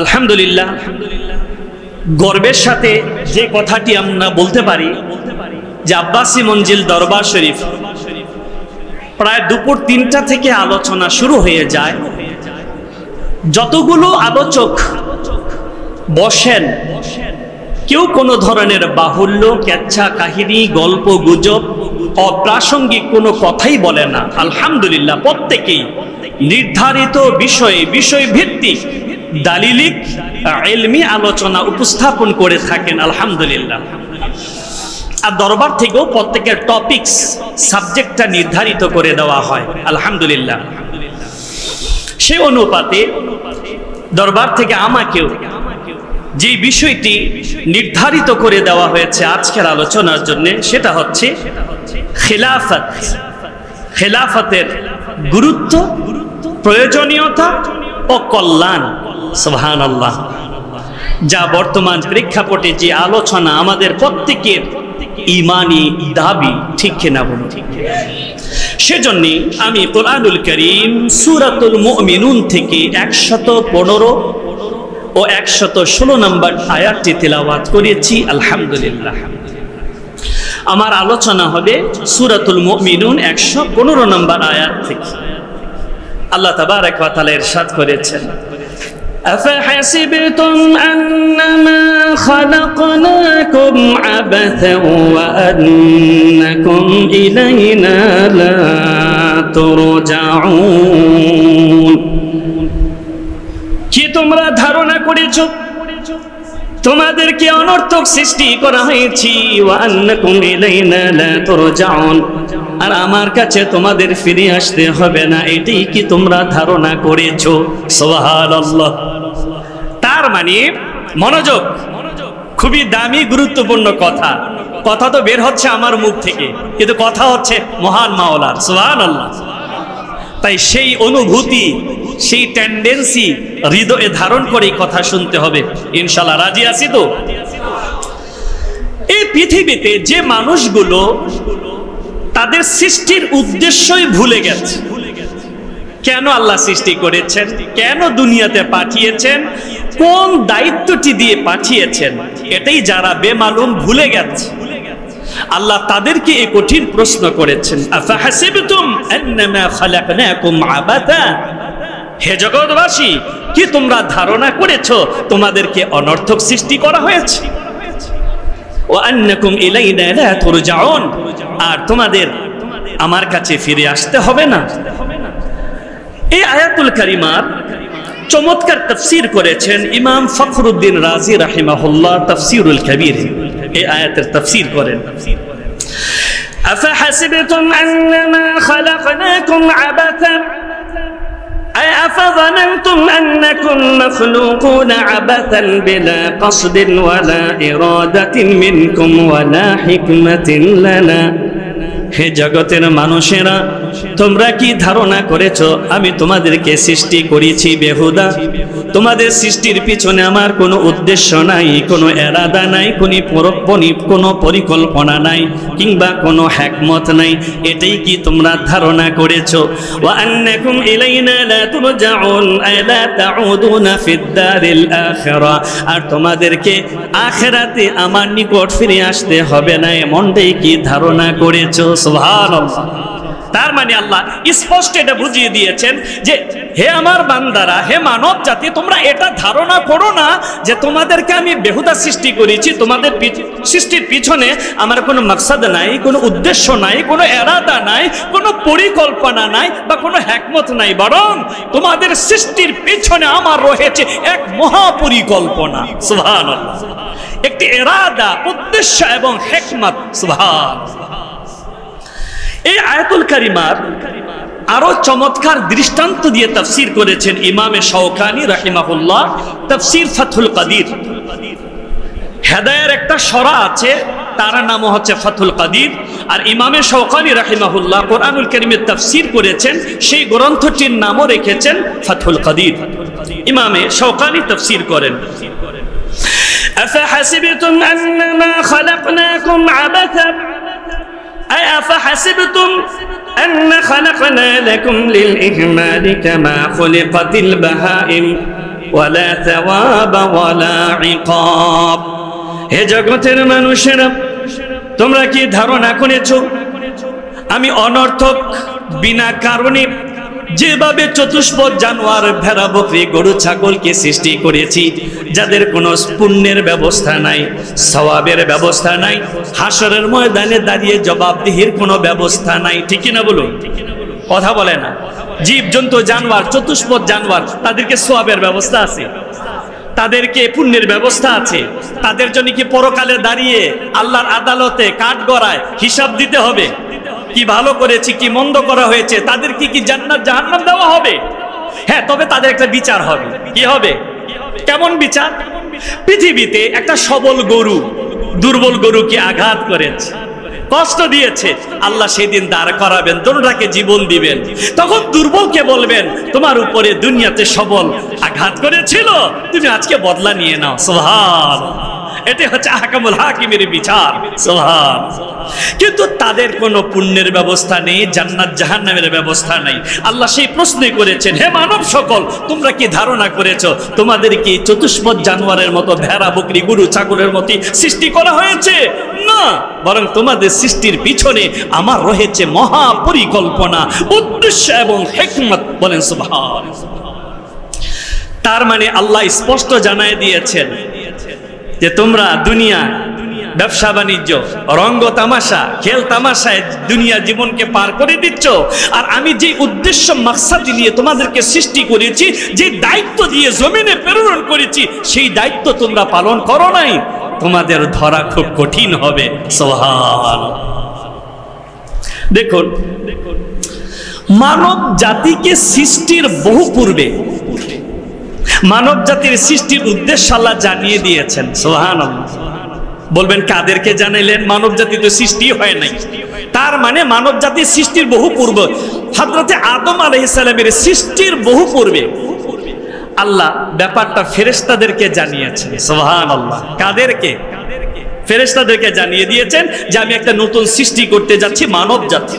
আলহামদুলিল্লাহ, গর্বের সাথে যে কথাটি আমরা বলতে পারি যে আব্বাসী মঞ্জিল দরবার শরীফ প্রায় দুপুর ৩টা থেকে আলোচনা শুরু হয়ে যায়। যতগুলো আলোচক বসেন, কেউ কোনো ধরনের বাহুল্য, কেচ্ছা কাহিনী, গল্প গুজব, অপ্রাসঙ্গিক কোনো কথাই বলে না। আলহামদুলিল্লাহ, প্রত্যেকেই নির্ধারিত বিষয় ভিত্তিক দালিলিক ইলমি আলোচনা উপস্থাপন করে থাকেন। আলহামদুলিল্লাহ। আর দরবার থেকেও প্রত্যেকের টপিকস, সাবজেক্টটা নির্ধারিত করে দেওয়া হয়। আলহামদুলিল্লাহ। সে অনুপাতে দরবার থেকে আমাকেও যে বিষয়টি নির্ধারিত করে দেওয়া হয়েছে আজকের আলোচনার জন্য, সেটা হচ্ছে খেলাফত, খেলাফতের গুরুত্ব, প্রয়োজনীয়তা ও কল্যাণ। সুবহানাল্লাহ। যা বর্তমান প্রেক্ষাপটে যে আলোচনা আমাদের প্রত্যেকের ঈমানি দাবি, ঠিক কিনা বলুন? সেজন্য আমি কোরআনুল কারীম সূরাতুল মুমিনুন থেকে 115 ও 116 নম্বর আয়াতটি তিলাওয়াত করেছি। আলহামদুলিল্লাহ। আমার আলোচনা হবে সূরাতুল মুমিনুন 115 নম্বর আয়াত থেকে। আল্লাহ তাবারক ওয়া তাআলা ইরশাদ করেছেন, أفحسبتم أنما خلقناكم عبثا وأنكم إلينا لا ترجعون। কি তোমরা ধারণা করেছো তোমাদেরকে অনর্থক সৃষ্টি করা হয়েছে, ওয়ান্নাকুম ইলাইনা লা তুরজাউন, আর আমার কাছে তোমাদের ফিরে আসতে হবে না, এটাই কি তোমরা ধারণা করেছো? সুবহানাল্লাহ। তার মানে মনোযোগ, খুবই দামি গুরুত্বপূর্ণ কথা। কথা তো বের হচ্ছে আমার মুখ থেকে, কিন্তু কথা হচ্ছে মহান মাওলার। সুবহানাল্লাহ। তাই সেই অনুভূতি, সেই টেন্ডেন্সি হৃদয়ে ধারণ করে কথা শুনতে হবে। ইনশাআল্লাহ রাজি আছি তো? এই পৃথিবীতে যে মানুষগুলো তাদের সৃষ্টির উদ্দেশ্যই ভুলে গেছে, কেন আল্লাহ সৃষ্টি করেছেন, কেন দুনিয়াতে পাঠিয়েছেন, কোন দায়িত্বটি দিয়ে পাঠিয়েছেন, এটাই যারা বেমালুম ভুলে গেছে, আল্লাহ তাদেরকে এই কঠিন প্রশ্ন করেছেন, আফাহাসিবতুম আন্নামা খালাকনাকুম আবাতা, হে জগৎবাসী, কি তোমরা ধারণা করেছো তোমাদেরকে অনর্থক সৃষ্টি করা হয়েছে? ওয়া আন্নাকুম ইলাইনা লা তুরজাউন, আর তোমাদের আমার কাছে ফিরে আসতে হবে না। এই আয়াতুল কারিমার চমৎকার তাফসীর করেছেন ইমাম ফখরুদ্দিন রাজি রাহিমাহুল্লাহ তাফসীরুল কবির। এই আয়াতের তাফসীর করেন, আফাহাসিবতুম আন্নামা খালাকনাকুম আবাথা أي أفظننتم أنكم مخلوقون عبثا بلا قصد ولا إرادة منكم ولا حكمة لنا। হে জগতের মানুষেরা, তোমরা কি ধারণা করেছো আমি তোমাদেরকে সৃষ্টি করেছি বেহুদা? তোমাদের সৃষ্টির পিছনে আমার কোনো উদ্দেশ্য নাই, কোনো এরাদা নাই, কোনো পরিকল্পনা নাই, কিংবা কোনো হিকমত নাই, এটাই কি তোমরা ধারণা করেছো? ওয়া আন্নাকুম ইলাইনা লা তুরজাউন আই লা তাউদুনা ফিদ দারিল আখিরা, আর তোমাদেরকে আখিরাতে আমার নিকট ফিরে আসতে হবে না, এমনটাই কি ধারণা করেছো? সুবহানাল্লাহ। তার মানে আল্লাহ স্পষ্ট এটা বুঝিয়ে দিয়েছেন যে হে আমার বান্দারা, হে মানব জাতি, তোমরা এটা ধারণা করো না যে তোমাদেরকে আমি বেহুদা সৃষ্টি করেছি, তোমাদের সৃষ্টির পিছনে আমার কোনো মাকসাদ নাই, কোনো উদ্দেশ্য নাই, কোনো এরাদা নাই, কোনো পরিকল্পনা নাই বা কোনো হিকমত নাই, বরং তোমাদের সৃষ্টির পিছনে আমার রয়েছে এক মহা পরিকল্পনা। সুবহানাল্লাহ। একটি এরাদা, উদ্দেশ্য এবং হিকমত। সুবহানাল্লাহ। এই আয়াতুল কারিমার আরো চমৎকার দৃষ্টান্ত দিয়ে তাফসীর করেছেন ইমামে শাওকানি রাহিমাহুল্লাহ তাফসীর ফাথুল কাদির। হেদায়ের একটা সরা আছে, তার নাম হচ্ছে ফাথুল কাদির, আর ইমামে শাওকানি রাহিমাহুল্লাহ কোরআনুল কারীমের তাফসীর করেছেন, সেই গ্রন্থটির নামও রেখেছেন ফাথুল কাদির। ইমামে শাওকানি তাফসীর করেন, আফাহাসিবতুম আন্নামা খালাকনাকুম আবাথা أي أفحسبتم أن خلقنا لكم للإهمال كما خلقت البهائم ওয়ালা থাওয়াবা ওয়ালা ইকাব। হে জগতের মানুষেরা, তোমরা কি ধারণা করেছো আমি অনর্থক বিনা কারণে যেভাবে চতুষ্পদ জানোয়ার, ভেড়া, বকরি, গরু, ছাগলকে সৃষ্টি করেছি, যাদের কোনো পুণ্যের ব্যবস্থা নাই, সওয়াবের ব্যবস্থা নাই, হাসরের ময়দানে দাঁড়িয়ে জবাবদিহির কোনো ব্যবস্থা নাই, ঠিক কিনা বলুন? কথা বলে না। জীব জন্তু জানোয়ার, চতুষ্পদ জানোয়ার, তাদেরকে সওয়াবের ব্যবস্থা আছে, তাদেরকে পুণ্যের ব্যবস্থা আছে। তাদের জন্য কি পরকালে দাঁড়িয়ে আল্লাহর আদালতে কাঠগড়ায় হিসাব দিতে হবে? কি ভালো করেছি, কি মন্দ করা হয়েছে, তাদের কি জান্নাত জাহান্নাম দেওয়া হবে? হ্যাঁ, তবে তাদের একটা বিচার হবে। কি হবে? কেমন বিচার? পৃথিবীতে একটা সবল গরু দুর্বল গরুকে আঘাত করেছে, কষ্ট দিয়েছে, আল্লাহ সেদিন দাঁড় করাবেন, দোনোটাকে জীবন দিবেন। তখন দুর্বলকে বলবেন, তোমার উপরে দুনিয়াতে সবল আঘাত করেছিল, তুমি আজকে বদলা নিয়ে নাও। সুবহানাল্লাহ। এটাই হচ্ছে আহকামুল হাকিমের বিচার। সুবহানাল্লাহ। কিন্তু তাদের কোনো পুণ্যের ব্যবস্থা নেই, জান্নাত জাহান্নামের ব্যবস্থা নেই। আল্লাহ সেই প্রশ্নই করেছেন, হে মানব সকল, তোমরা কি ধারণা করেছো তোমাদের কি চতুষ্পদ জানোয়ারের মতো, ভেড়া, বকরি, গরু, ছাগলের মতো সৃষ্টি করা হয়েছে? না, বরং তোমাদের সৃষ্টির পিছনে আমার রয়েছে মহা পরিকল্পনা, উদ্দেশ্য এবং হিকমত। বলেন সুবহানাল্লাহ। তার মানে আল্লাহ স্পষ্ট জানায় দিয়েছেন যে তোমরা দুনিয়া ব্যবসা বাণিজ্য, রঙ্গ তামাশা, খেল তামাশায় দুনিয়া জীবনকে পার করে দিচ্ছ, আর আমি যে উদ্দেশ্য মাকসাদ নিয়ে তোমাদেরকে সৃষ্টি করেছি, যে দায়িত্ব দিয়ে জমিনে প্রেরণ করেছি, সেই দায়িত্ব তোমরা পালন করো নাই, তোমাদের ধরা খুব কঠিন হবে। সুবহানাল্লাহ। দেখুন, মানব জাতিকে সৃষ্টির বহু পূর্বে মানব জাতির সৃষ্টির উদ্দেশ্য আল্লাহ জানিয়ে দিয়েছেন। সুবহানাল্লাহ। বলবেন কাদেরকে জানাইলেন? মানব জাতি তো সৃষ্টি হয় নাই। তার মানে মানব জাতির সৃষ্টির বহু পূর্বে, হযরতে আদম আলাইহিস সালামের সৃষ্টির বহু পূর্বে আল্লাহ ব্যাপারটা ফেরেশতাদেরকে জানিয়েছেন। সুবহানাল্লাহ। কাদেরকে? ফেরেশতাদেরকে জানিয়ে দিয়েছেন যে আমি একটা নতুন সৃষ্টি করতে যাচ্ছি, মানব জাতি।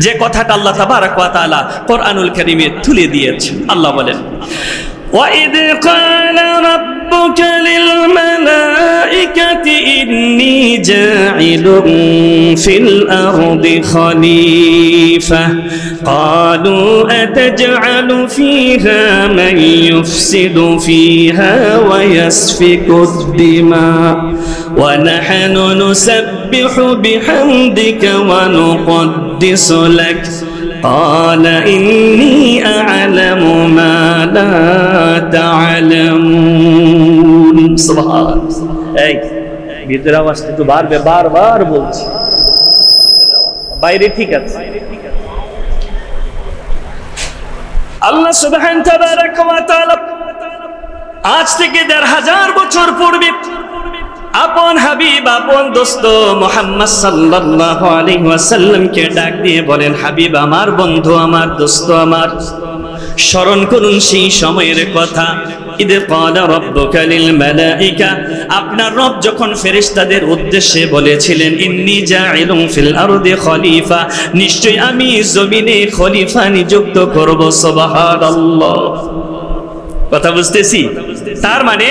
যে কথাটা আল্লাহ তাবারক ওয়া তাআলা কোরআনুল কারীমে তুলে দিয়েছেন। আল্লাহ বলেন, وَإِذْ قَالَ رَبُّكَ لِلْمَلَائِكَةِ إِنِّي جَاعِلٌ فِي الْأَرْضِ خَلِيفَةً قَالُوا أَتَجْعَلُ فِيهَا مَن يُفْسِدُ فِيهَا وَيَسْفِكُ الدِّمَاءَ وَنَحْنُ نُسَبِّحُ بِحَمْدِكَ وَنُقَدِّسُ لَكَ قال إني أعلم ما لا تعلمون। সুবহান। এই ভিতরে আওয়াজটা একটু বারবার বলছি, বাইরে ঠিক আছে। আল্লাহ সুবহানাহু ওয়া তাআলা আজ থেকে ১৫০০ বছর পূর্বে আপন হাবিব, আপন দোস্ত মুহাম্মদ সাল্লাল্লাহু আলাইহি ওয়াসাল্লামকে ডাক দিয়ে বলেন, হাবিব আমার, বন্ধু আমার, দোস্ত আমার, স্মরণ করুন সেই সময়ের কথা। ইদ ক্বালা রাব্বুকা লিল মালাইকা, আপনার রব যখন ফেরেশতাদের উদ্দেশ্যে বলেছিলেন, ইন্নী জাইলুন ফিল আরদি খলিফা, নিশ্চয় আমি জমিনে খলিফা নিযুক্ত করব। সুবহানাল্লাহ। কথা বুঝতেছি? তার মানে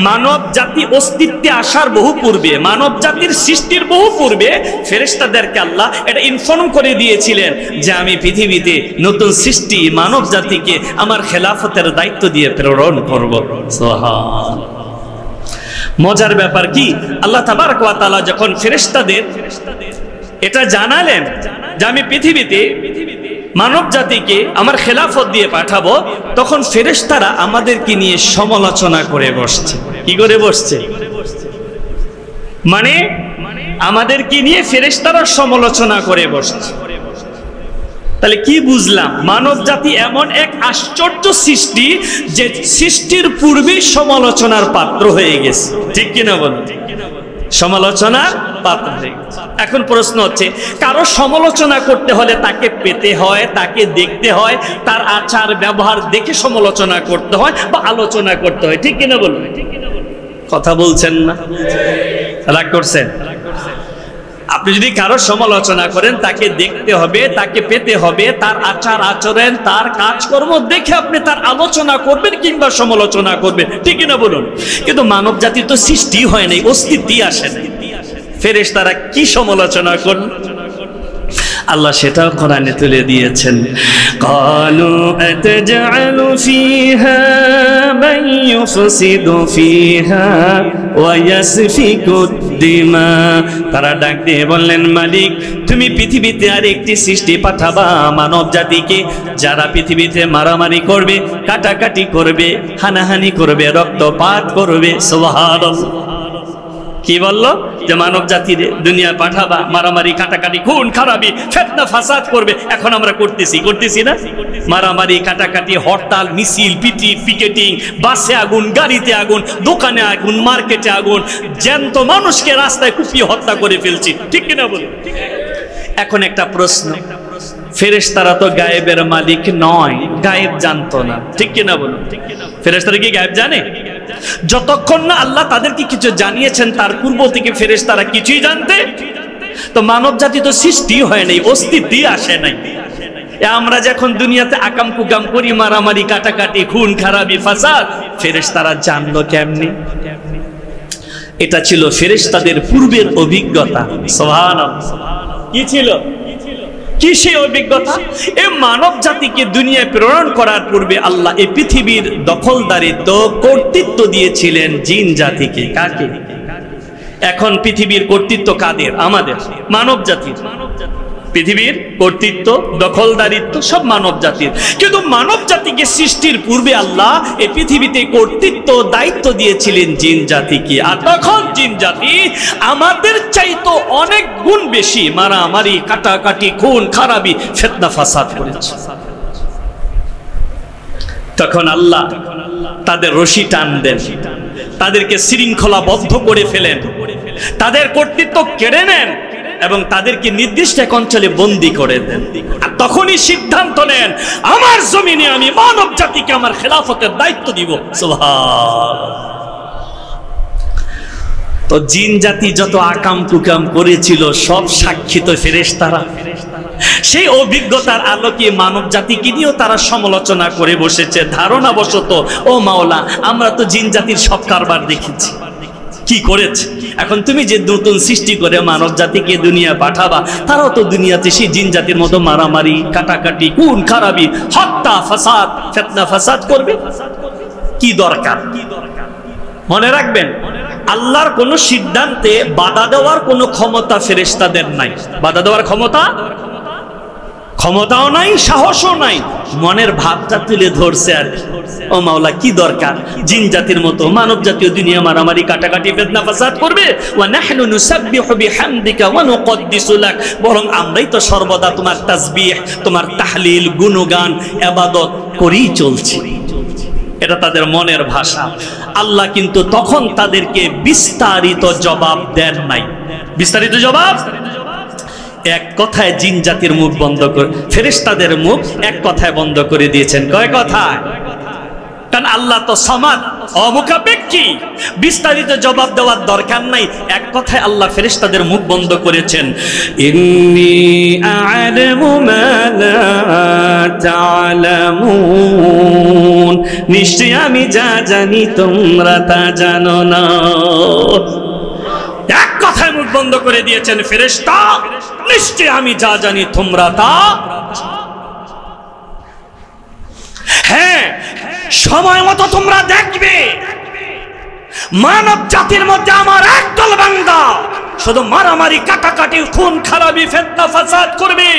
মানব জাতি অস্তিত্বে আসার বহু পূর্বে, মানব জাতির সৃষ্টির বহু পূর্বে ফেরেশতাদেরকে আল্লাহ এটা ইনফর্ম করে দিয়েছিলেন যে আমি পৃথিবীতে নতুন সৃষ্টি মানব জাতিকে আমার খেলাফতের দায়িত্ব দিয়ে প্রেরণ করব। সুবহানাল্লাহ। মজার ব্যাপার কি, আল্লাহ তাবারক ওয়া তাআলা যখন ফেরেশতাদের এটা জানালেন যে আমি পৃথিবীতে মানব জাতিকে আমার খেলাফত দিয়ে পাঠাবো, তখন ফেরেশতারা আমাদেরকে নিয়ে সমালোচনা করে বসছে। কি করে বসছে? মানে আমাদেরকে নিয়ে ফেরেশতারা সমালোচনা করে বসছে। তাহলে কি বুঝলাম? মানব জাতি এমন এক আশ্চর্য সৃষ্টি যে সৃষ্টির পূর্বেই সমালোচনার পাত্র হয়ে গেছে। ঠিক কিনা বলুন? সমালোচনার পাত্র হয়ে গেছে। এখন প্রশ্ন হচ্ছে, কারো সমালোচনা করতে হলে তাকে পেতে হয়, তাকে দেখতে হয়, তার আচার ব্যবহার দেখে সমালোচনা করতে হয় বা আলোচনা করতে হয়। ঠিক কিনা বলুন? কথা বলছেন না? রাগ করছেন? আপনি যদি কারো সমালোচনা করেন, তাকে দেখতে হবে, তাকে পেতে হবে, তার আচার আচরণ, তার কাজকর্ম দেখে আপনি তার আলোচনা করবেন কিংবা সমালোচনা করবেন, ঠিক না বলুন? কিন্তু মানব জাতির তো সৃষ্টি হয় নাই, অস্তিত্বই আসে নাই, ফেরেশতারা কি সমালোচনা করল? আল্লাহ সেটাও কোরআনে তুলে দিয়েছেন। ক্বালু আতাজআলু ফীহা মান ইউফসিদু ফীহা ওয়া ইয়াসফিকুদ দিমা। তারা ডাক দিয়ে বললেন, মালিক তুমি পৃথিবীতে আর একটি সৃষ্টি পাঠাবা মানব জাতিকে, যারা পৃথিবীতে মারামারি করবে, কাটাকাটি করবে, হানাহানি করবে, রক্তপাত করবে। সুবহানাল্লাহ। কি বললো? যে মানব জাতির দুনিয়া পাঠাবা, মারামারি কাটাকাটি খুন খারাপি ফিতনা ফাসাদ করবে। এখন আমরা করতেছি না? মারামারি কাটাকাটি, হরতাল, মিছিল, পিকেটিং, বাসে আগুন, গাড়িতে আগুন, দোকানে আগুন, মার্কেটে আগুন, জ্যান্ত মানুষকে রাস্তায় কুপিয়ে হত্যা করে ফেলছি, ঠিক কিনা বলুন? এখন একটা প্রশ্ন, ফেরেশতারা তো গায়েবের মালিক নয়, গায়েব জানতো না, ঠিক কিনা বলুন? ফেরেশতারা কি গায়েব জানে? যতক্ষণ না আল্লাহ তাদেরকে কিছু জানিয়েছেন, তার পূর্ব থেকে ফেরেশতারা কিছুই জানতে? তো মানব জাতি তো সৃষ্টি হয় নাই, অস্তিত্বই আসে নাই। আমরা যখন দুনিয়াতে আকাম কুকাম করি, মারামারি কাটাকাটি, খুন খারাপি ফাসাদ, ফেরেশতারা জানলো কেমনি? এটা ছিল ফেরেশতাদের পূর্বের অভিজ্ঞতা। সুবহানাল্লাহ। কি ছিল? কি সেই অভিজ্ঞতা? এই মানব জাতিকে দুনিয়ায় প্রেরণ করার পূর্বে আল্লাহ এই পৃথিবীর দখলদারিত্ব, কর্তৃত্ব দিয়েছিলেন জিন জাতিকে। কাকে? এখন পৃথিবীর কর্তৃত্ব কাদের? আমাদের, মানব জাতির। পৃথিবীর কর্তৃত্ব, দখলদারিত্ব সব মানব জাতির। কিন্তু মানব জাতিকে সৃষ্টির পূর্বে আল্লাহ এই পৃথিবীতে কর্তৃত্ব, দায়িত্ব দিয়েছিলেন জিন জাতিকে। আর তখন জিন জাতি আমাদের চাইতো অনেক গুণ বেশি মারামারি, কাটাকাটি, খুন খারাপি, ফিতনা ফাসাদ করেছে। তখন আল্লাহ তাদের রশি টান দেন, তাদেরকে শৃঙ্খলাবদ্ধ করে ফেলেন, তাদের কর্তৃত্ব কেড়ে নেন এবং তাদেরকে নির্দিষ্ট এক অঞ্চলে বন্দী করে দেন। আর তখনই সিদ্ধান্ত নেন, আমার জমিনে আমি মানব জাতিকে আমার খেলাফতের দায়িত্ব দিব। সুবহানাল্লাহ। তো জিন জাতি যত আকাম কুকাম করেছিল সব সাক্ষী তো ফেরেশতারা। সেই অভিজ্ঞতার আলোকে মানব জাতিকে নিয়েও তারা সমালোচনা করে বসেছে ধারণাবশত, ও মাওলা আমরা তো জিন জাতির সব কারবার দেখেছি, কি করেছে। এখন তুমি যে নতুন সৃষ্টি করে মানব জাতিকে দুনিয়া পাঠাবা, তারাও তো দুনিয়াতে সেই জিন জাতির মতো মারামারি, কাটাকাটি, খুন খারাপি, হত্যা, ফাসাদ, ফিতনা ফাসাদ করবে। কি দরকার? মনে রাখবেন, আল্লাহর কোন সিদ্ধান্তে বাধা দেওয়ার কোন ক্ষমতা ফেরেশতাদের নাই। বাধা দেওয়ার ক্ষমতাও নাই, সাহসও নাই। মনের ভাবটা তুলে ধরছে আর ও মাওলা কি দরকার জিন জাতির মতো মানব জাতীয় দুনিয়া মারামারি, কাটাকাটি, ফিতনা ফাসাদ করবে? ওয়া নাহনু নুসাব্বিহু বিহামদিকা ওয়া নুকদ্দিসু লাক। বরং আমরাই তো সর্বদা তোমার তাসবিহ, তোমার তাহলিল, গুণগান, ইবাদত করেই চলছি। এটা তাদের মনের ভাষা। আল্লাহ কিন্তু তখন তাদেরকে বিস্তারিত জবাব দেন নাই। বিস্তারিত জবাব এক কথায় জিন জাতির মুখ বন্ধ করে, ফেরেশতাদের মুখ এক কথায় বন্ধ করে দিয়েছেন। কয় কথায়? কারণ আল্লাহ তো সমাদ, অমুখাপেক্ষী, বিস্তারিত জবাব দেওয়ার দরকার নাই। এক কথায় আল্লাহ ফেরেশতাদের মুখ বন্ধ করেছেন। ইন্নী আ'লামু মা লা তা'লামুন, নিশ্চয় আমি যা জানি তোমরা তা জানো না। এক কথায় মুখ বন্ধ করে দিয়েছেন ফেরেশতা, নিশ্চয় আমি যা জানি তোমরা তা। হ্যাঁ, সময় মতো তোমরা দেখবে মানব জাতির মধ্যে আমার একদল বান্দা শুধু মারামারি, কাটাকাটি, খুন খারাপি, ফিতনা ফাসাদ করবে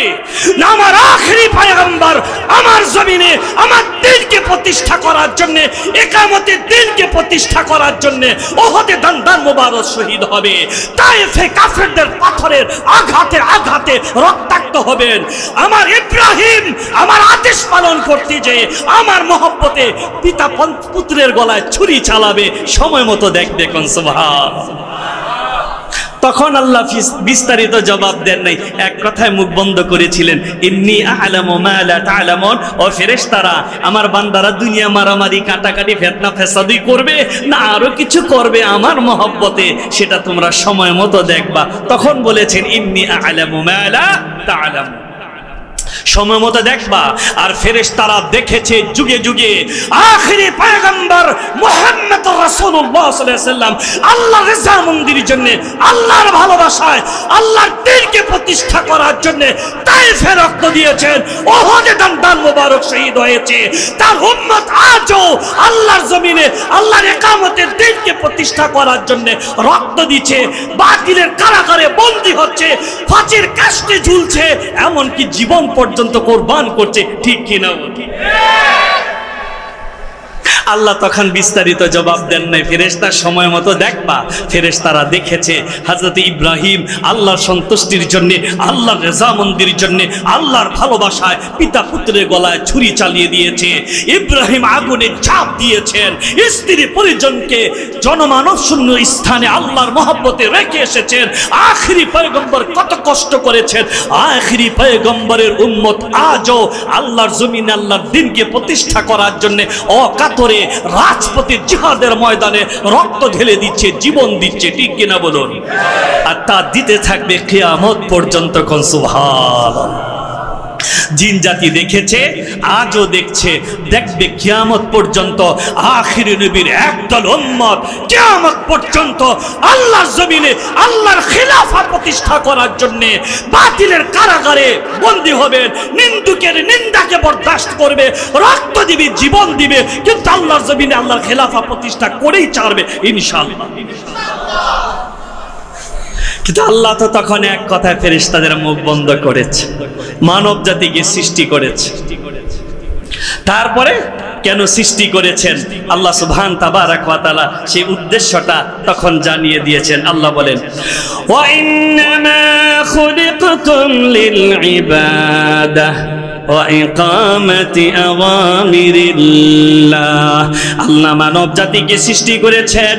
না। আমার আখেরি পয়গম্বর আমার জমিনে আমার দ্বীনকে প্রতিষ্ঠা করার জন্য, ইকামতের দ্বীনকে প্রতিষ্ঠা করার জন্য উহুদে দন্দান মুবারক শহীদ হবে, তায়েফে কাফেরদের পাথরের আঘাতে আঘাতে রক্তাক্ত হবেন। আমার ইব্রাহিম আমার আদেশ পালন করতে যে আমার মহব্বতে পিতা পুত্রের গলায় ছুরি চালাবে। সময় মতো দেখবে। কোন সুবহানাল্লাহ। তখন আল্লাহ বিস্তারিত জবাব দেন নাই, এক কথায় মুখ বন্ধ করেছিলেন, ইন্নী আ'লামু মা লা তা'লামুন। ও ফেরেশতারা, আমার বান্দারা দুনিয়া মারামারি কাটাকাটি ফিতনা ফাসাদি করবে না আরো কিছু করবে আমার মহব্বতে, সেটা তোমরা সময় মতো দেখবা। তখন বলেছেন ইন্নী আ'লামু মা লা তা'লামুন, সময় মতো দেখবা। আর ফেরেশতারা দেখেছে যুগে যুগে আখেরি পয়গম্বর মুহাম্মদ রাসূলুল্লাহ সাল্লাল্লাহু আলাইহি ওয়াসাল্লাম আল্লাহর রেজামন্দির জন্য, আল্লাহর ভালোবাসায় আল্লাহর দ্বীনকে প্রতিষ্ঠা করার জন্য তায়েফে রক্ত দিয়েছেন, উহুদে দান মোবারক শহীদ হয়েছে। তার উম্মত আজও আল্লাহর জমিনে আল্লাহর ইকামতের দ্বীনকে প্রতিষ্ঠা করার জন্য রক্ত দিচ্ছে, বাতিলের কারাগারে বন্দী হচ্ছে, ফাঁসির কাস্টে ঝুলছে, এমনকি জীবন পর্যন্ত কোরবান করছে। ঠিক কিনা? আল্লাহ তখন বিস্তারিত জবাব দেন নাই, ফেরেশতা সময় মতো দেখবা। ফেরেশতারা দেখেছে হযরত ইব্রাহিম আল্লাহর সন্তুষ্টির জন্য, আল্লাহর রেজামন্দির জন্য, আল্লাহর ভালোবাসায় পিতা পুত্রের গলায় ছুরি চালিয়ে দিয়েছে। ইব্রাহিম আগুনে ঝাঁপ দিয়েছেন, স্ত্রী পরিজনকে জনমানব শূন্য স্থানে আল্লাহর মহব্বতে রেখে এসেছেন। আখেরি পয়গম্বর কত কষ্ট করেছেন, আখেরি পয়গম্বরের উম্মত আজও আল্লাহর জমিনে আল্লাহর দ্বীনকে প্রতিষ্ঠা করার জন্য অকাতরে রাজপথের জিহাদের ময়দানে রক্ত ঢেলে দিচ্ছে, জীবন দিচ্ছে। ঠিক কিনা বলুন? আর তা দিতে থাকবে কিয়ামত পর্যন্ত। কোন সুবহানাল্লাহ। জিন জাতি দেখেছে, আজও দেখছে, দেখবে কিয়ামত পর্যন্ত। আখিরি নবীর একদল উম্মত কিয়ামত পর্যন্ত আল্লাহর জমিনে আল্লাহর খিলাফা প্রতিষ্ঠা করার জন্য বাতিলের কারাগারে বন্দী হবেন, নিন্দুকের নিন্দাকে বরদাস্ত করবে, রক্ত দিবে, জীবন দিবে, কিন্তু আল্লাহর জমিনে আল্লাহর খিলাফা প্রতিষ্ঠা করেই ছাড়বে ইনশাআল্লাহ। কিন্তু আল্লাহ তো তখন এক কথায় ফেরেশতাদের মুখ বন্ধ করেছে, মানব জাতিকে সৃষ্টি করেছে। তারপরে কেন সৃষ্টি করেছেন আল্লাহ সুবহান তাবারাক ওয়া তাআলা সেই উদ্দেশ্যটা তখন জানিয়ে দিয়েছেন। আল্লাহ বলেন, ওয়া ইন্নামা খুলিকতুম লিল ইবাদাহ ওয়া ইকামাতি আওয়ামিরিল্লাহ। আল্লাহ মানব জাতিকে সৃষ্টি করেছেন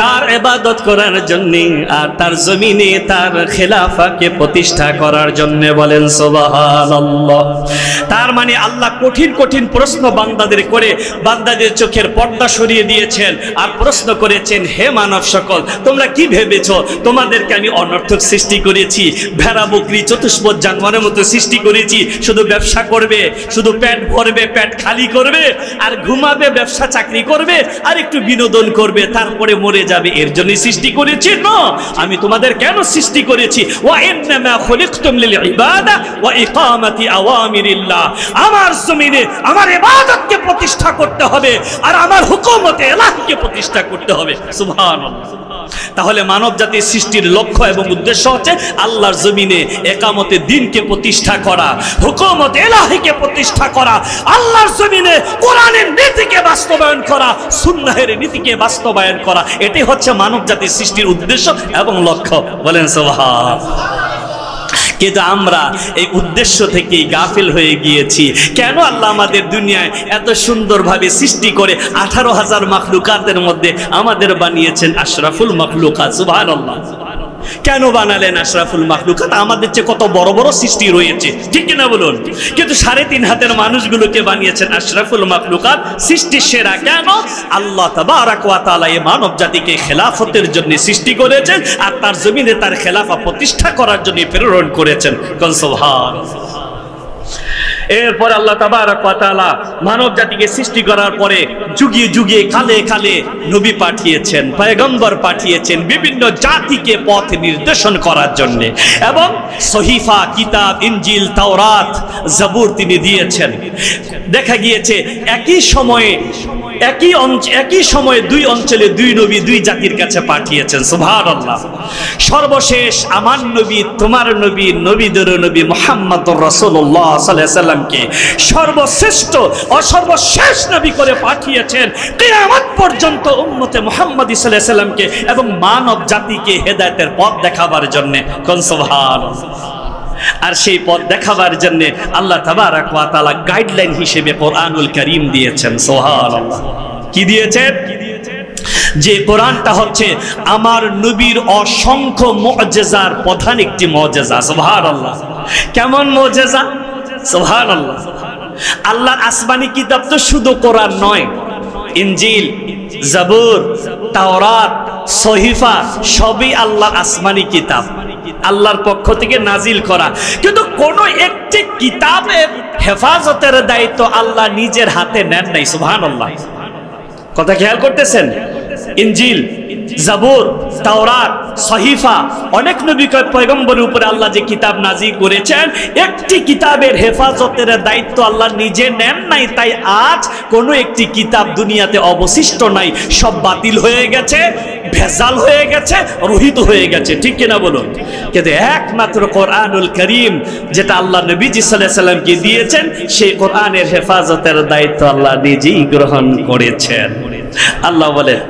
তার ইবাদত করার জন্য আর তার জমিনে তার খেলাফাকে প্রতিষ্ঠা করার জন্য। বলেন সুবহানাল্লাহ। তার মানে আল্লাহ কঠিন কঠিন প্রশ্ন বান্দাদের করে বান্দাদের চোখের পর্দা সরিয়ে দিয়েছেন আর প্রশ্ন করেছেন, হে মানব সকল, তোমরা কি ভেবেছো তোমাদেরকে আমি অনর্থক সৃষ্টি করেছি? ভেড়া বকরি চতুষ্পদ জানোয়ারের মতো সৃষ্টি করেছি, শুধু ব্যবসা করবে, শুধু পেট ভরবে, পেট খালি করবে, আর ঘুমাবে, ব্যবসা চাকরি করবে, আর একটু বিনোদন করবে, তারপরে মরে যাবে, এর জন্য সৃষ্টি করেছি? না, আমি তোমাদের কেন সৃষ্টি করেছি? ওয়া ইন্নামা খুলিকতুম লিল ইবাদা ওয়া ইকামাতি আওয়ামিরিল্লাহ। আমার জমিনে আমার ইবাদতকে প্রতিষ্ঠা করতে হবে আর আমার হুকুমতে ইলাহিকে প্রতিষ্ঠা করতে হবে। সুবহানাল্লাহ। তাহলে মানব জাতির সৃষ্টির লক্ষ্য এবং উদ্দেশ্য হচ্ছে আল্লাহর জমিনে একামতে দ্বীনকে প্রতিষ্ঠা করা, হুকুমতে ইলাহিকে প্রতিষ্ঠা করা, আল্লাহর জমিনে কোরআনের নীতিকে বাস্তবায়ন করা, সুন্নাহের নীতিকে বাস্তবায়ন করা। এটাই হচ্ছে মানব জাতির সৃষ্টির উদ্দেশ্য এবং লক্ষ্য। বলেন সুবহানাল্লাহ। কিন্তু আমরা এই উদ্দেশ্য থেকেই গাফিল হয়ে গিয়েছি। কেন আল্লাহ আমাদের দুনিয়ায় এত সুন্দরভাবে সৃষ্টি করে 18,000 মাখলুকাতের মধ্যে আমাদের বানিয়েছেন আশরাফুল মাখলুকাত? সুবহানাল্লাহ। কেন বানালেন আশরাফুল মাখলুকাত? আমাদের চেয়ে কত বড় বড় সৃষ্টি রয়েছে, ঠিক কিনা বলুন? কিন্তু 3.5 হাতের মানুষগুলোকে বানিয়েছেন আশরাফুল মাখলুকাত, সৃষ্টির সেরা। কেন? আল্লাহ তাবারাক ওয়া তাআলা এই মানব জাতিকে খেলাফতের জন্য সৃষ্টি করেছেন আর তার জমিনে তার খেলাফা প্রতিষ্ঠা করার জন্য প্রেরণ করেছেন। কোন সুবহানাল্লাহ। এরপর আল্লাহ তাবারাক ওয়া তাআলা মানব জাতিকে সৃষ্টি করার পরে যুগে যুগে কালে কালে নবী পাঠিয়েছেন, পয়গম্বর পাঠিয়েছেন বিভিন্ন জাতিকে পথ নির্দেশন করার জন্য, এবং সহিফা, কিতাব, ইনজিল, তাওরাত, জাবুর তিনি দিয়েছেন। দেখা গিয়েছে একই সময়ে দুই অঞ্চলে দুই নবী দুই জাতির কাছে পাঠিয়েছেন। সুবহানাল্লাহ। সর্বশেষ আমার নবী, তোমার নবী, নবীদের নবী মুহাম্মদুর রাসূলুল্লাহ সাল্লাল্লাহু আলাইহি ওয়াসাল্লামকে সর্বশ্রেষ্ঠ ও সর্বশেষ নবী করে পাঠিয়েছেন কিয়ামত পর্যন্ত উম্মতে মুহাম্মদী সাল্লাল্লাহু আলাইহি ওয়াসাল্লামকে এবং মানব জাতিকে হেদায়েতের পথ দেখাবার জন্য। কোন সুবহানাল্লাহ। আর সেই পথ দেখাবার জন্য আল্লাহ তাবারাক ওয়া তাআলা গাইডলাইন হিসেবে কোরআনুল কারীম দিয়েছেন। সুবহানাল্লাহ। কি দিয়েছেন? যে কোরআনটা হচ্ছে আমার নবীর অসংখ্য মুআজিজার প্রধান একটি মুআজিজা। সুবহানাল্লাহ। কেমন মুআজিজা? সুবহানাল্লাহ। আল্লাহর আসমানি কিতাব তো শুধু কোরআন নয়, ইনজিল, জাবুর, তাওরাত, সহিফা সবই আল্লাহর আসমানি কিতাব, আল্লাহর পক্ষ থেকে নাজিল করা। কিন্তু কোন একটি কিতাবের হেফাজতের দায়িত্ব আল্লাহ নিজের হাতে নেন নাই। সুবহানাল্লাহ। কথা খেয়াল করতেছেন? ইনজিল, জাবুর, তাওরাত, সহিফা, অনেক নবী পয়গম্বরের উপরে আল্লাহ যে কিতাব নাজিল করেছেন, একটি কিতাবের হেফাজতের দায়িত্ব আল্লাহ নিজে নেন নাই। তাই আজ কোনো একটি কিতাব দুনিয়াতে অবশিষ্ট নাই, সব বাতিল হয়ে গেছে, ভেজাল হয়ে গেছে, রহিত হয়ে গেছে। ঠিক কিনা বলুন? কিন্তু একমাত্র কোরআনুল কারীম যেটা আল্লাহ নবীজি সাল্লাল্লাহু আলাইহি ওয়াসাল্লামকে দিয়েছেন, সেই কোরআনের হেফাজতের দায়িত্ব আল্লাহ নিজেই গ্রহণ করেছেন। আল্লাহ বলেন,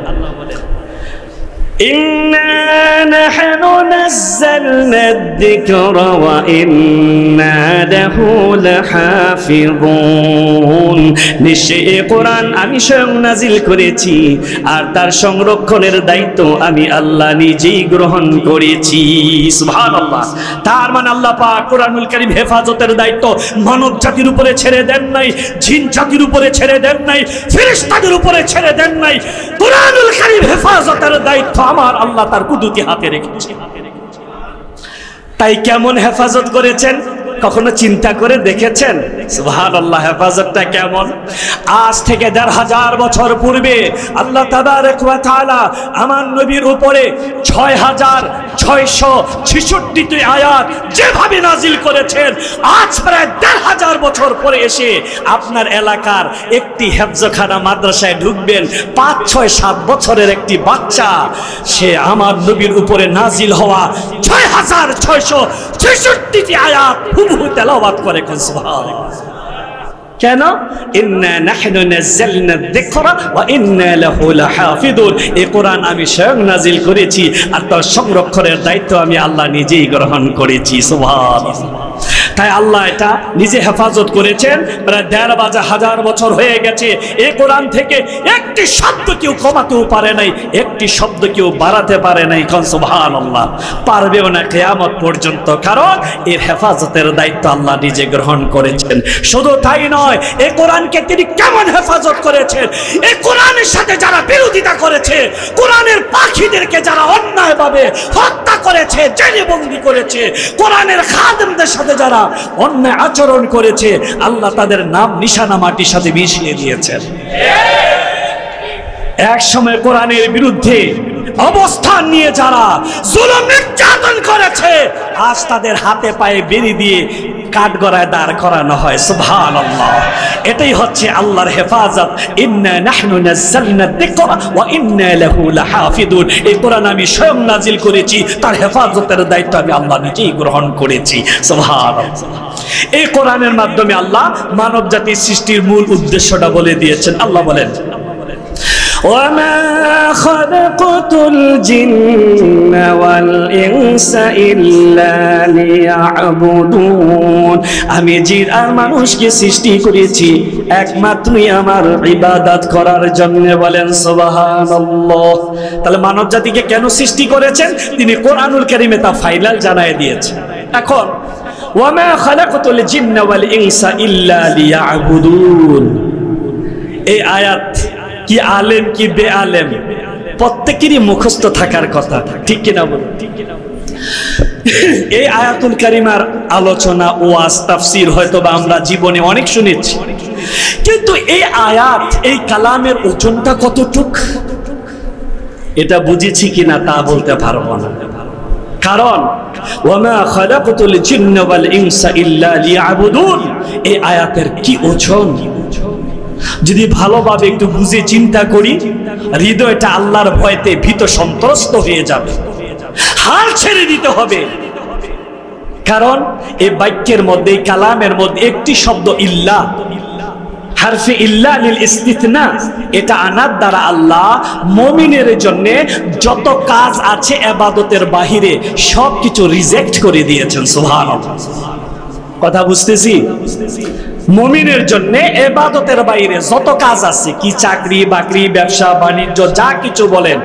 ইন্না নাহনু নাযালনা আয-যিকরা ওয়া ইন্না লাহু লাহাফিযুন। নিশ্চয়ই এই কোরআন আমি স্বয়ং নাজিল করেছি, আর তার সংরক্ষণের দায়িত্ব আমি আল্লাহ নিজেই গ্রহণ করেছি। সুবহানাল্লাহ। তার মানে আল্লাহ পাক কোরআনুল কারীম হেফাজতের দায়িত্ব মানব জাতির উপরে ছেড়ে দেন নাই, জিন জাতির উপরে ছেড়ে দেন নাই, ফেরেশতাদের উপরে ছেড়ে দেন নাই। কোরআনুল কারীম হেফাজতের দায়িত্ব আমার আল্লাহ তার কুদরতি হাতে রেখেছে। তাই কেমন হেফাজত করেছেন কখনো চিন্তা করে দেখেছেন? সুবহানাল্লাহ। হেফাজতটা কেমন? আজ থেকে ১৫০০ বছর পূর্বে আল্লাহ তাবারক ওয়া তাআলা আমার নবীর উপরে ৬৬৬৬টি আয়াত যেভাবে নাজিল করেছেন, আজ প্রায় ১৫০০ বছর পরে এসে আপনার এলাকার একটি হেফজখানা মাদ্রাসায় ঢুকবেন, ৫, ৬, ৭ বছরের একটি বাচ্চা, সে আমার নবীর উপরে নাজিল হওয়া ৬৬৬৬টি আয়াত হুবহু তেলাওয়াত করে। সুবহানাল্লাহ। কেন? ইন্না নাহনু নাযালনা আয-যিকরা ওয়া ইন্না লাহু লাহাফিযুন। এই কোরআন আমি স্বয়ং নাজিল করেছি, আর তার সংরক্ষণের দায়িত্ব আমি আল্লাহ নিজেই গ্রহণ করেছি। সুবহানাল্লাহ। তাই আল্লাহ এটা নিজে হেফাজত করেছেন। প্রায় ১৫০০ বছর হয়ে গেছে। এই কোরআন থেকে একটি শব্দ কেউ কমাতেও পারে নাই, একটি শব্দ কেউ বাড়াতে পারে নাই। সুবহানাল্লাহ। পারবেও না কিয়ামত পর্যন্ত, কারণ এর হেফাজতের দায়িত্ব আল্লাহ নিজে গ্রহণ করেছেন। শুধু তাই নয়, এই কোরআনকে তিনি কেমন হেফাজত করেছেন, এই কোরআনের সাথে যারা বিরোধিতা করেছে, কোরআনের পাখিদেরকে যারা অন্যায়ভাবে হত্যা করেছে, জেলে বন্দী করেছে, কোরআনের খাদেমদের সাথে যারা অন্যায় আচরণ করেছে, আল্লাহ তাদের নাম নিশানা মাটির সাথে মিশিয়ে দিয়েছেন। এক সময় কোরআনের বিরুদ্ধে অবস্থান নিয়ে যারা জুলুম নির্যাতন করেছে, আজ তাদের হাতে পায়ে বেরি দিয়ে কাঠগড়ায় দাঁড় করানো হয়। সুবহানাল্লাহ। এটাই হচ্ছে আল্লাহর হেফাজত। ইন্না নাহনু নাযালনা আয-যিকরা ওয়া ইন্না লাহু লাহাফিযুন। এই কোরআন আমি স্বয়ং নাজিল করেছি, তার হেফাজতের দায়িত্ব আমি আল্লাহ নিজেই গ্রহণ করেছি। সুবহানাল্লাহ। এই কোরআনের মাধ্যমে আল্লাহ মানব জাতির সৃষ্টির মূল উদ্দেশ্যটা বলে দিয়েছেন। আল্লাহ বলেন, وما خلقت الجن والإنس إلا ليعبدون। আমি জিন আর মানুষকে সৃষ্টি করেছি একমাত্রই আমার ইবাদত করার জন্য। বলেন সুবহানাল্লাহ। তাহলে মানব জাতিকে কেন সৃষ্টি করেছেন তিনি কোরআনুল কারীমে তা ফাইনাল জানায় দিয়েছেন। এখন ওয়ামা খালাকতুল জিন্না ওয়াল ইনসা ইল্লা লিয়াবুদুন, এই আয়াত কি আলেম কি বে আলেম প্রত্যেকেরই মুখস্থ থাকার কথা। ঠিক কিনা বলুন? এই আয়াতুল কারিমার আলোচনা, ওয়াজ, তাফসীর হয়তো বা আমরা জীবনে অনেক শুনেছি, কিন্তু এই আয়াত, এই কালামের ওজনটা কতটুক এটা বুঝেছি কিনা তা বলতে পারবো না। কারণ ওয়ামা খালাকতুল জিন্না ওয়াল ইনসা ইল্লা লিয়াবুদুন, এই আয়াতের কি ওজন যদি ভালোভাবে একটু বুঝে চিন্তা করি, হৃদয়টা আল্লাহর ভয়তে ভীত সন্ত্রস্ত হয়ে যাবে, হাল ছেড়ে দিতে হবে। কারণ এই বাক্যের মধ্যে, এই কালামের মধ্যে একটি শব্দ ইল্লা, হারফে ইল্লা লিল ইস্তিথনা, এটা আনার দ্বারা আল্লাহ মুমিনের জন্য যত কাজ আছে ইবাদতের বাহিরে সবকিছু রিজেক্ট করে দিয়েছেন। সুবহানাল্লাহ। কথা বুঝতেছি? মুমিনের জন্য ইবাদতের বাইরে যত কাজ আছে, কি চাকরি বাকরি ব্যবসা বাণিজ্য যা কিছু বলেন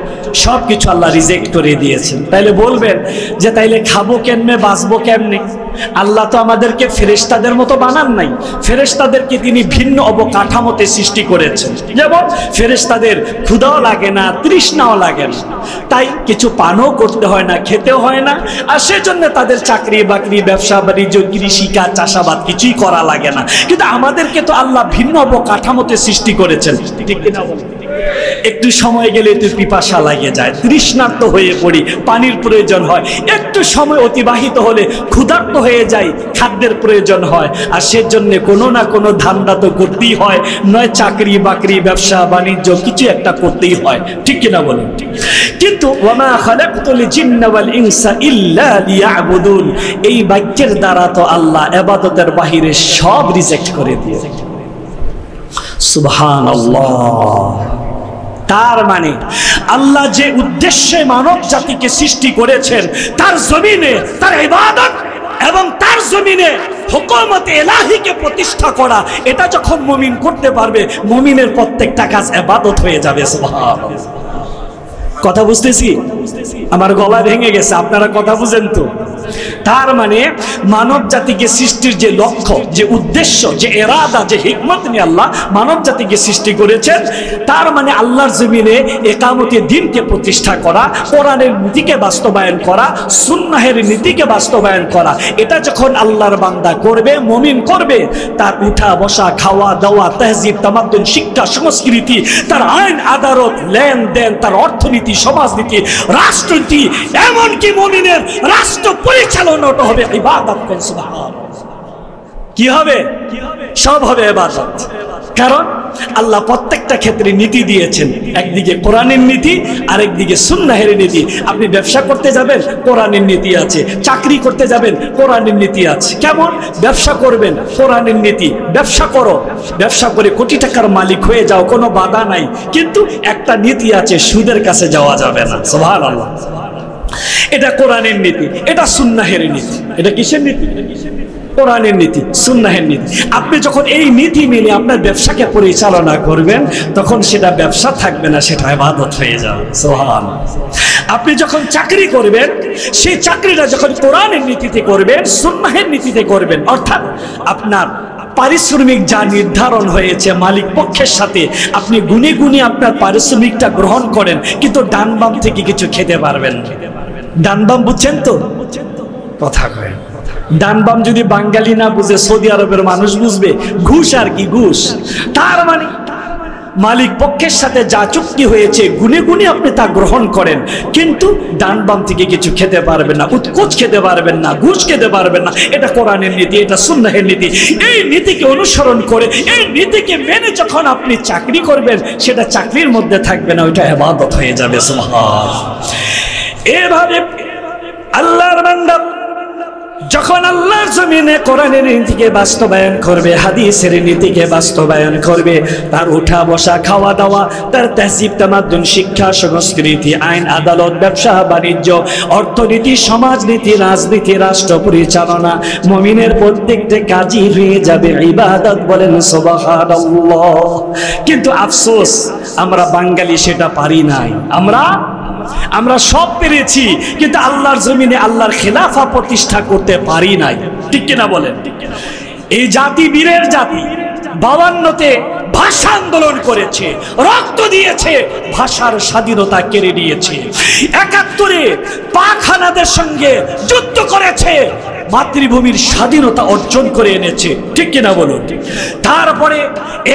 সবকিছু আল্লাহ রিজেক্ট করে দিয়েছেন। তাইলে বলবেন যে তাইলে খাবো কেমনে, বাঁচবো কেমনে? আল্লাহ তো আমাদেরকে ফেরেশতাদের মতো বানান নাই। ফেরেশতাদেরকে তিনি ভিন্ন অবকাঠামোতে সৃষ্টি করেছেন। যেমন ফেরেশতাদের ক্ষুধাও লাগে না, তৃষ্ণাও লাগে না, তাই কিছু পানও করতে হয় না, খেতেও হয় না, আর সেজন্য তাদের চাকরি বাকরি ব্যবসা বাণিজ্য কৃষিকাজ চাষাবাদ কিছুই করা লাগে না। কিন্তু আমাদেরকে তো আল্লাহ ভিন্ন অবকাঠামোতে সৃষ্টি করেছেন, ঠিক কিনা বলেন? একটু সময় গেলে একটু পিপাসা লাগে যায়, তৃষ্ণার্ত হয়ে পড়ি, পানির প্রয়োজন হয়। একটু সময় অতিবাহিত হলে ক্ষুধার্ত হয়ে যায়, খাদ্যের প্রয়োজন হয়। আর সেজন্য কোনো না কোনো ধান্দা তো করতেই হয়, নয় চাকরি বাকরি ব্যবসা বাণিজ্য কিছু একটা করতেই হয়, ঠিক কিনা বলেন? কিন্তু ওয়ামা খালাকতুল জিন্না ওয়াল ইনসা ইল্লা লিয়াবুদুন, এই বাক্যের দ্বারা তো আল্লাহ ইবাদতের বাহিরে সব রিজেক্ট করে দিয়েছে। সুবহানাল্লাহ। তার মানে আল্লাহ যে উদ্দেশ্যে মানব জাতিকে সৃষ্টি করেছেন, তার জমিনে তার ইবাদত এবং তার জমিনে হুকুমত ইলাহিকে প্রতিষ্ঠা করা, এটা যখন মুমিন করতে পারবে, মুমিনের প্রত্যেকটা কাজ ইবাদত হয়ে যাবে। সুবহানাল্লাহ। কথা বুঝতেছি? আমার গলা ভেঙে গেছে, আপনারা কথা বুঝেন তো? তার মানে মানব জাতিকে সৃষ্টির যে লক্ষ্য, যে উদ্দেশ্য, যে ইরাদা, যে হিকমত নিয়ে আল্লাহ মানব জাতিকে সৃষ্টি করেছেন, তার মানে আল্লাহর জমিনে ইকামতে দ্বীনকে প্রতিষ্ঠা করা, কোরআনের নীতিকে বাস্তবায়ন করা, সুন্নাহের নীতিকে বাস্তবায়ন করা। এটা যখন আল্লাহর বান্দা করবে, মুমিন করবে, তার উঠা বসা, খাওয়া দাওয়া, তাহজিব তামাদ্দুন, শিক্ষা সংস্কৃতি, তার আইন আদালত, লেনদেন, তার অর্থনীতি, সমাজনীতি, রাষ্ট্রনীতি, এমনকি মুমিনের রাষ্ট্র পরিচালনাটা হবে ইবাদত। কি হবে? সব হবে ইবাদত। কারণ আল্লাহ প্রত্যেকটা ক্ষেত্রে নীতি দিয়েছেন, একদিকে কোরআনের নীতি, আরেকদিকে সুন্নাহের নীতি। আপনি ব্যবসা করতে যাবেন, কোরআনের নীতি আছে। চাকরি করতে যাবেন, কোরআনের নীতি আছে। কেমন? ব্যবসা করবেন, কোরআনের নীতি। ব্যবসা করো, ব্যবসা করে কোটি টাকার মালিক হয়ে যাও, কোনো বাধা নাই, কিন্তু একটা নীতি আছে, সুদের কাছে যাওয়া যাবে না। সুবহানাল্লাহ। এটা কোরআনের নীতি, এটা সুন্নাহের নীতি। এটা কিসের নীতি? কোরআনের নীতি, সুন্নাহের নীতি। আপনি যখন এই নীতি মেনে আপনার ব্যবসাকে পরিচালনা করবেন, তখন সেটা ব্যবসা থাকবে না, সেটা ইবাদত হয়ে যাবে। সুবহানাল্লাহ। আপনি যখন চাকরি করবেন, সেই চাকরিটা যখন কোরআনের নীতিতে করবেন, সুন্নাহের নীতিতে করবেন, অর্থাৎ আপনার পারিশ্রমিক যা নির্ধারণ হয়েছে মালিক পক্ষের সাথে, আপনি গুনে গুনে আপনার পারিশ্রমিকটা গ্রহণ করেন, কিন্তু ডান বাম থেকে কিছু খেতে পারবেন না। ডান বাম বুঝছেন তো? কথা কয়। ডান বাম যদি বাঙালি না বুঝে, সৌদি আরবের মানুষ বুঝবে। ঘুষ আর কি, ঘুষ। তার মানে মালিক পক্ষের সাথে যা চুক্তি হয়েছে গুনে গুনে আপনি তা গ্রহণ করেন, কিন্তু ডান বাম থেকে কিছু খেতে পারবেন না, উৎকোচ খেতে পারবেন না, ঘুষ খেতে পারবেন না। এটা কোরআনের নীতি, এটা সুন্নাহের নীতি। এই নীতিকে অনুসরণ করে, এই নীতিকে মেনে যখন আপনি চাকরি করবেন, সেটা চাকরির মধ্যে থাকবে না, ওইটা ইবাদত হয়ে যাবে। সুবহানাল্লাহ। এভাবে আল্লাহর বান্দা যখন আল্লাহর জমিনে কোরআনের নীতিকে বাস্তবায়ন করবে, হাদিসের নীতিকে বাস্তবায়ন করবে, তার উঠা বসা, খাওয়া দাওয়া, তার তাহজিব তামাদ্দুন, শিক্ষা সংস্কৃতি, আইন আদালত, ব্যবসা বাণিজ্য, অর্থনীতি, সমাজনীতি, রাজনীতি, রাষ্ট্র পরিচালনা, মুমিনের প্রত্যেকটা কাজই হয়ে যাবে ইবাদত। বলেন সুবহানাল্লাহ। কিন্তু আফসোস, আমরা বাঙালি সেটা পারি নাই। আমরা সব পেরেছি, কিন্তু আল্লাহর জমিনে আল্লাহর খেলাফা প্রতিষ্ঠা করতে পারি নাই, ঠিক কিনা বলেন? এই জাতি বীরের জাতি, 52তে ভাষা আন্দোলন করেছে, রক্ত দিয়েছে, ভাষার স্বাধীনতা কেড়ে নিয়েছে। 71-এ পাক হানাদের সঙ্গে যুদ্ধ করেছে, মাতৃভূমির স্বাধীনতা অর্জন করে এনেছে, ঠিক কিনা বলুন? তারপরে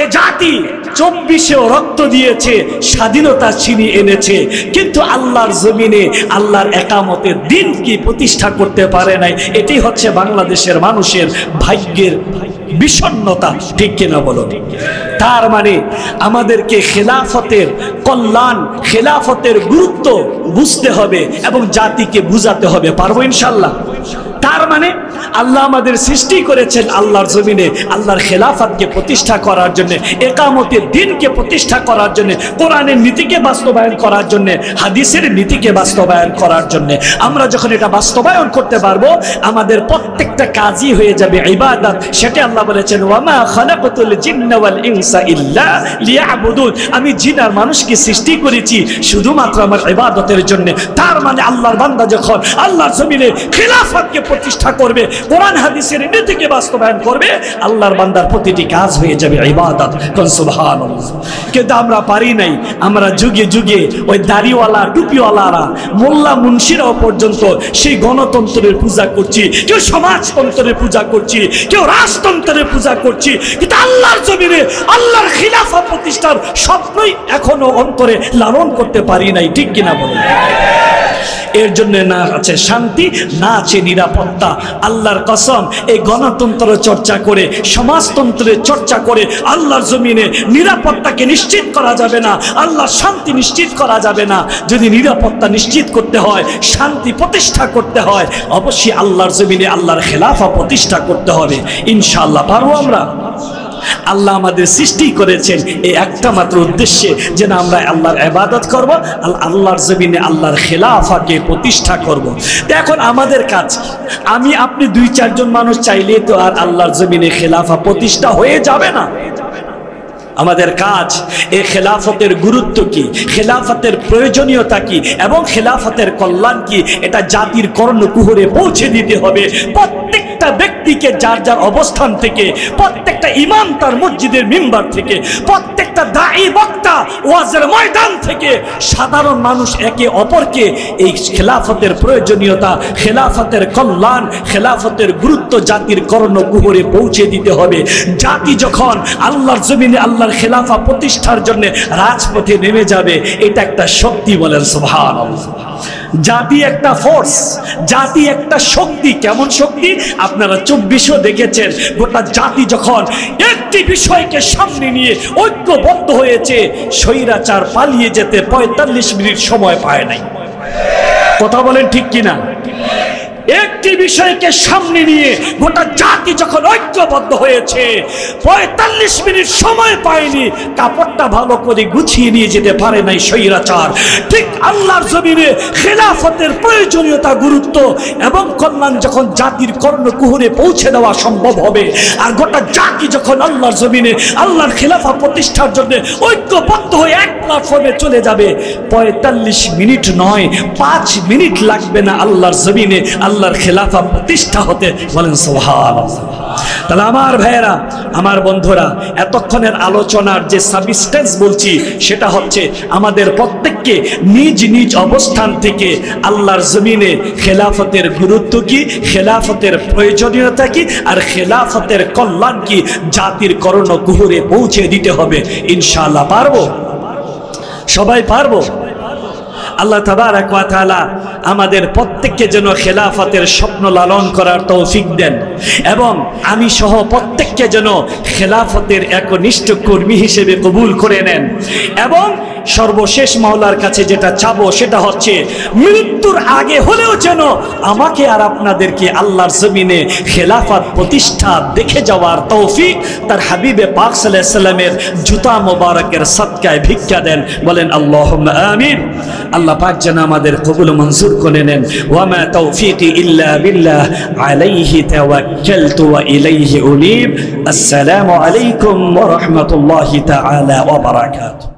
এ জাতি 24-এও রক্ত দিয়েছে, স্বাধীনতা ছিনিয়ে এনেছে, কিন্তু আল্লাহর জমিনে আল্লাহর একামতের দিন কি প্রতিষ্ঠা করতে পারে নাই। এটি হচ্ছে বাংলাদেশের মানুষের ভাগ্যের বিষণ্ণতা, ঠিক কিনা বলুন? তার মানে আমাদেরকে খেলাফতের কল্যাণ, খেলাফতের গুরুত্ব বুঝতে হবে এবং জাতিকে বুঝাতে হবে। পারবো ইনশাল্লাহ? তার মানে আল্লাহ আমাদের সৃষ্টি করেছেন আল্লাহর জমিনে আল্লাহর খেলাফতকে প্রতিষ্ঠা করার জন্য, একামতের দিনকে প্রতিষ্ঠা করার জন্য, কোরআনের নীতিকে বাস্তবায়ন করার জন্য, হাদিসের নীতিকে বাস্তবায়ন করার জন্য। আমরা যখন এটা বাস্তবায়ন করতে পারবো, আমাদের প্রত্যেকটা কাজই হয়ে যাবে ইবাদত। সেটা আল্লাহ বলেছেন, ওয়ামা খালাকাতুল জিন্না ওয়াল ইনসা ইল্লা লিয়াবুদুন, আমি জিন আর মানুষকে সৃষ্টি করেছি শুধুমাত্র আমার ইবাদতের জন্য। তার মানে আল্লাহর বান্দা যখন আল্লাহর জমিনে খেলাফতকে প্রতিষ্ঠা করবে, কোরআন হাদিসের নীতিকে বাস্তবায়ন করবে, আল্লাহর বান্দার প্রতিটি কাজ হয়ে যাবে ইবাদত। কোন সুবহানাল্লাহ। কিন্তু আমরা পারি নাই। আমরা যুগে যুগে ওই দাড়িওয়ালা টুপিওয়ালারা, মোল্লা মুন্সিরাও পর্যন্ত সেই গণতন্ত্রের পূজা করছি, কেউ সমাজতন্ত্রের পূজা করছি, কেউ রাজতন্ত্রের পূজা করছি, কিন্তু আল্লাহর জমিনে আল্লাহর খিলাফত প্রতিষ্ঠার স্বপ্নই এখনো অন্তরে লালন করতে পারি নাই। ঠিক কিনা বলেন? এর জন্য না আছে শান্তি, না আছে নিরাপত্তা। আল্লাহর কসম, এই গণতন্ত্র চর্চা করে, সমাজতন্ত্রের চর্চা করে আল্লাহর জমিনে নিরাপত্তাকে নিশ্চিত করা যাবে না, আল্লাহর শান্তি নিশ্চিত করা যাবে না। যদি নিরাপত্তা নিশ্চিত করতে হয়, শান্তি প্রতিষ্ঠা করতে হয়, অবশ্যই আল্লাহর জমিনে আল্লাহর খেলাফা প্রতিষ্ঠা করতে হবে। ইনশাআল্লাহ পারবো আমরা। আল্লাহ আমাদের সৃষ্টি করেছেন এই একটা মাত্র উদ্দেশ্যে, যেন আমরা আল্লাহর ইবাদত করব, আল্লাহর জমিনে আল্লাহর খেলাফাকে প্রতিষ্ঠা করব। এখন আমাদের কাজ, আমি আপনি 2-4 জন মানুষ চাইলে তো আর আল্লাহর জমিনে খেলাফা প্রতিষ্ঠা হয়ে যাবে না। আমাদের কাজ এই খেলাফতের গুরুত্ব কি, খেলাফতের প্রয়োজনীয়তা কি এবং খেলাফতের কল্যাণ কি, এটা জাতির কর্ণকুহরে পৌঁছে দিতে হবে। প্রত্যেকটা ব্যক্তিকে যার যার অবস্থান থেকে, প্রত্যেকটা ইমাম তার মসজিদের মিম্বার থেকে, প্রত্যেকটা দাঈ বক্তা ওয়াজের ময়দান থেকে, সাধারণ মানুষ একে অপরকে এই খেলাফতের প্রয়োজনীয়তা, খেলাফতের কল্যাণ, খেলাফতের গুরুত্ব জাতির কর্ণকুহরে পৌঁছে দিতে হবে। জাতি যখন আল্লাহর জমিনে আল্লাহর খেলাফা প্রতিষ্ঠার জন্য রাজপথে নেমে যাবে, এটা একটা শক্তি। বলেন সুবহানাল্লাহ। জাতি একটা ফোর্স, জাতি একটা শক্তি। কেমন শক্তি? আপনারা 2400 দেখেছেন, গোটা জাতি যখন একটি বিষয়কে সামনে নিয়ে ঐক্যবদ্ধ হয়েছে, স্বৈরাচার পালিয়ে যেতে 45 মিনিট সময় পায় নাই। কথা বলেন ঠিক কিনা? একটি বিষয়কে সামনে নিয়ে গোটা জাতি যখন ঐক্যবদ্ধ হয়েছে, 45 মিনিট সময় পায়নি, কাপড়টা ভালো করে গুছিয়ে নিয়ে যেতে পারে নাই স্বৈরাচার। ঠিক আল্লাহর জমিনে খেলাফতের প্রয়োজনীয়তা, গুরুত্ব এবং কল্যাণ যখন জাতির কর্ণকুহরে পৌঁছে দেওয়া সম্ভব হবে, আর গোটা জাতি যখন আল্লাহর জমিনে আল্লাহর খেলাফা প্রতিষ্ঠার জন্য ঐক্যবদ্ধ হয়ে এক প্ল্যাটফর্মে চলে যাবে, 45 মিনিট নয়, 5 মিনিট লাগবে না আল্লাহর জমিনে আল্লাহর খেলাফা প্রতিষ্ঠা হতে। বলেন সুবহানাল্লাহ। তাহলে আমার ভাইয়েরা, আমার বন্ধুরা, এতক্ষণের আলোচনার যে সাবস্টেন্স বলছি, সেটা হচ্ছে আমাদের প্রত্যেককে নিজ নিজ অবস্থান থেকে আল্লাহর জমিনে খেলাফতের গুরুত্ব কি, খেলাফতের প্রয়োজনীয়তা কি, আর খেলাফতের কল্যাণ কি, জাতির কর্ণকুহরে পৌঁছে দিতে হবে। ইনশাআল্লাহ পারবো? সবাই পারবো? আল্লাহ তাবারক ওয়া তাআলা আমাদের প্রত্যেককে যেন খেলাফতের স্বপ্ন লালন করার তৌফিক দেন, এবং আমি সহ প্রত্যেককে যেন খেলাফতের একনিষ্ঠ কর্মী হিসেবে কবুল করে নেন। এবং সর্বশেষ মাওলার কাছে যেটা চাবো, সেটা হচ্ছে মৃত্যুর আগে হলেও যেন আমাকে আর আপনাদেরকে আল্লাহর জমিনে খেলাফত প্রতিষ্ঠা দেখে যাওয়ার তৌফিক তার হাবিবে পাক সাল্লাল্লাহু আলাইহি সাল্লামের জুতা মোবারকের সদকায় ভিক্ষা দেন। বলেন আল্লাহুম্মা আমিন। আল্লাহ পাক যেন আমাদের কবুল মঞ্জুর করে নেন। ওয়া মা তাওফীকি ইল্লা বিল্লাহ, আলাইহি তাওয়াক্কালতু ওয়া ইলাইহি উনীব। আসসালামু আলাইকুম ওয়া রাহমাতুল্লাহি তাআলা ওয়া বারাকাতুহু।